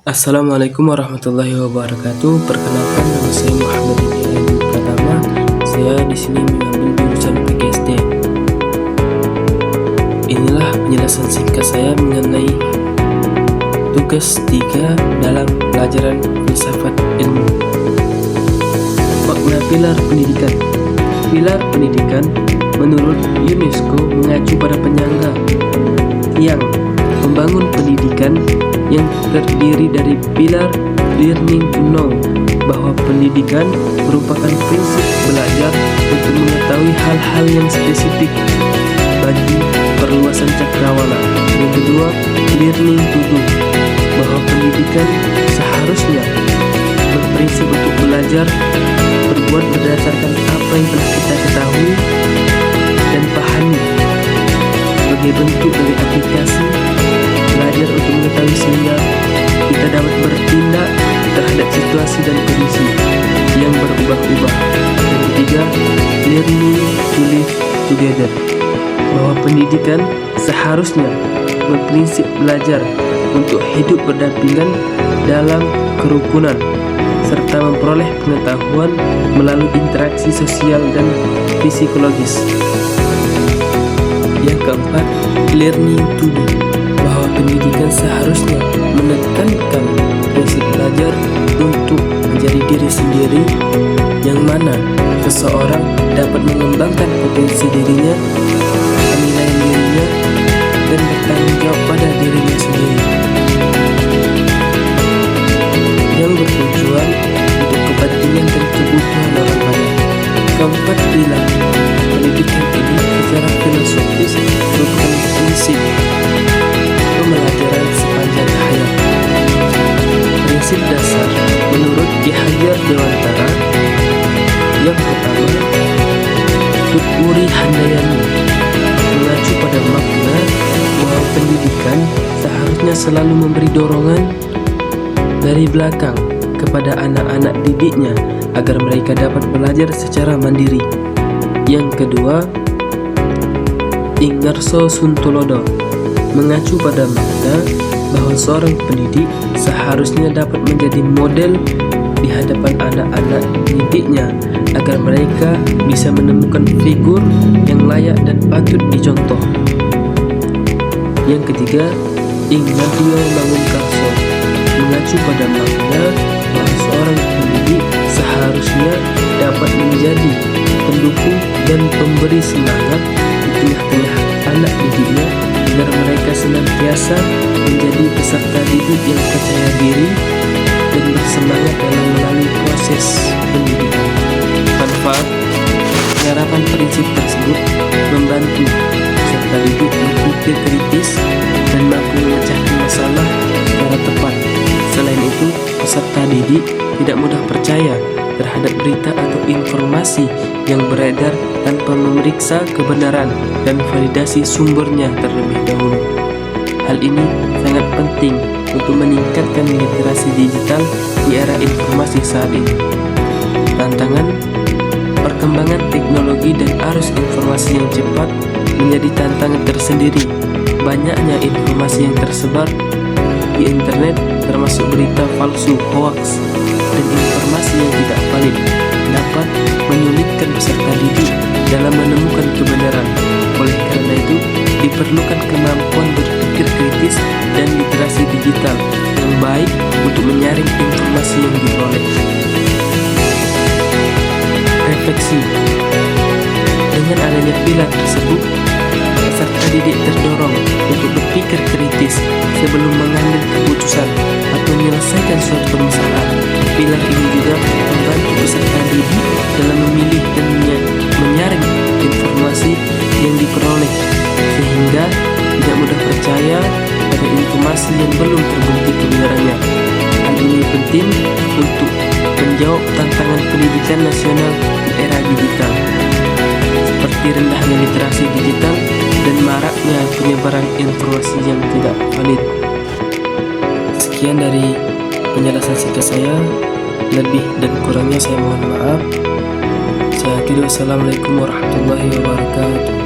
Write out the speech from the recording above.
Assalamualaikum warahmatullahi wabarakatuh. Perkenalkan, nama saya Muhammad Ibnu Pratama. Saya di sini mengambil jurusan PGSD. Inilah penjelasan singkat saya mengenai tugas 3 dalam pelajaran filsafat ilmu. Makna pilar pendidikan. Pilar pendidikan menurut UNESCO mengacu pada penyangga yang membangun pendidikan yang terdiri dari pilar learning to know, bahwa pendidikan merupakan prinsip belajar untuk mengetahui hal-hal yang spesifik bagi perluasan cakrawala. Yang kedua, learning to do, bahwa pendidikan seharusnya berprinsip untuk belajar berbuat berdasarkan apa yang telah kita ketahui dan pahami sebagai bentuk dari aplikasi belajar untuk mengetahui sehingga kita dapat bertindak terhadap situasi dan kondisi yang berubah-ubah. Yang ketiga, learning to live together, bahwa pendidikan seharusnya berprinsip belajar untuk hidup berdampingan dalam kerukunan serta memperoleh pengetahuan melalui interaksi sosial dan psikologis. Yang keempat, learning to do, bahwa pendidikan seharusnya menekankan prinsip belajar untuk menjadi diri sendiri, yang mana seseorang dapat mengembangkan potensi dirinya, penilaian dirinya, dan bertanggung jawab pada dirinya sendiri, yang bertujuan untuk kepentingan dan kebutuhan orang banyak. Keempat pilar pendidikan ini secara filosofis merupakan prinsip pembelajaran sepanjang hayat. Prinsip dasar menurut Ki Hajar Dewantara yang pertama, Tutwuri Handayani mengacu pada makna bahwa pendidikan seharusnya selalu memberi dorongan dari belakang kepada anak-anak didiknya agar mereka dapat belajar secara mandiri. Yang kedua, Ingarso Suntulodo mengacu pada makna bahwa seorang pendidik seharusnya dapat menjadi model di hadapan anak-anak didiknya agar mereka bisa menemukan figur yang layak dan patut dicontoh. Yang ketiga, Ignacio Mangunkarso mengacu pada makna bahwa seorang pendidik seharusnya dapat menjadi pendukung dan pemberi semangat di tengah-tengah anak didiknya agar mereka senantiasa menjadi peserta didik yang percaya diri dan bersemangat dalam melalui proses pendidikan. Manfaat penerapan prinsip tersebut membantu peserta didik berpikir kritis dan mampu memecahkan masalah secara tepat. Selain itu, peserta didik tidak mudah percaya terhadap berita atau informasi yang beredar tanpa memeriksa kebenaran dan validasi sumbernya terlebih dahulu. Hal ini sangat penting untuk meningkatkan literasi digital di era informasi saat ini. Tantangan perkembangan teknologi dan arus informasi yang cepat menjadi tantangan tersendiri. Banyaknya informasi yang tersebar di internet, termasuk berita palsu, hoax, dan informasi yang tidak valid, dapat menyulitkan peserta didik dalam menemukan kebenaran. Oleh karena itu, diperlukan kemampuan berpikir kritis dan literasi digital yang baik untuk menyaring informasi yang diperoleh. Refleksi. Dengan adanya pilar tersebut, peserta didik terdorong untuk berpikir kritis sebelum mengambil keputusan atau menyelesaikan suatu permasalahan. Pilar ini juga membantu peserta didik dalam memilih dan menyaring informasi yang diperoleh, sehingga tidak mudah percaya pada informasi yang belum terbukti kebenarannya. Hal ini penting untuk menjawab tantangan pendidikan nasional di era digital, seperti rendahnya literasi digital dan maraknya penyebaran informasi yang tidak valid. Sekian dari penjelasan singkat saya. Lebih dan kurangnya saya mohon maaf. Saya akhiri, wassalamualaikum warahmatullahi wabarakatuh.